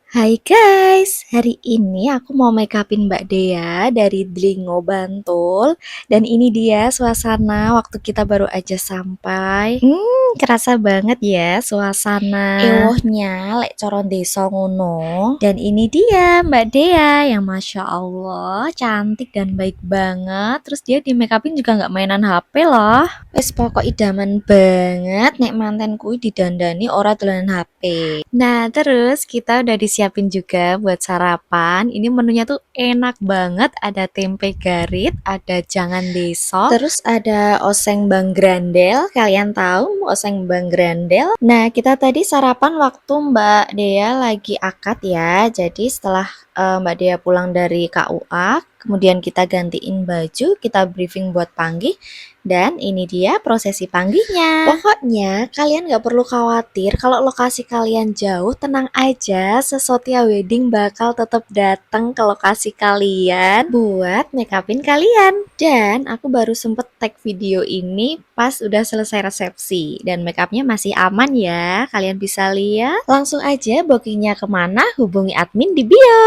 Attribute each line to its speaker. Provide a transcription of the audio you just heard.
Speaker 1: Hai guys, hari ini aku mau make upin Mbak Dea dari Dlingo Bantul. Dan ini dia suasana waktu kita baru aja sampai. Kerasa banget ya suasana ewohnya lek coron desa ngono. Dan ini dia Mbak Dea yang Masya Allah cantik dan baik banget. Terus dia di make upin juga nggak mainan HP loh. Wes pokok idaman banget nek manten kui didandani ora dolanan HP. Nah, terus kita udah disiapin juga buat sarapan. Ini menunya tuh enak banget. Ada tempe garit, ada jangan deso, terus ada oseng Bang Grandel. Kalian tahu oseng Bang Grandel? Nah, kita tadi sarapan waktu Mbak Dea lagi akad ya. Jadi setelah Mbak Dea pulang dari KUA, kemudian kita gantiin baju, kita briefing buat panggih. Dan ini dia prosesi panggihnya. Pokoknya kalian gak perlu khawatir kalau lokasi kalian jauh, tenang aja. Sesotia Wedding bakal tetap datang ke lokasi kalian buat make upin kalian. Dan aku baru sempet tag video ini pas udah selesai resepsi. Dan make upnya masih aman ya. Kalian bisa lihat. Langsung aja bookingnya kemana, hubungi admin di bio.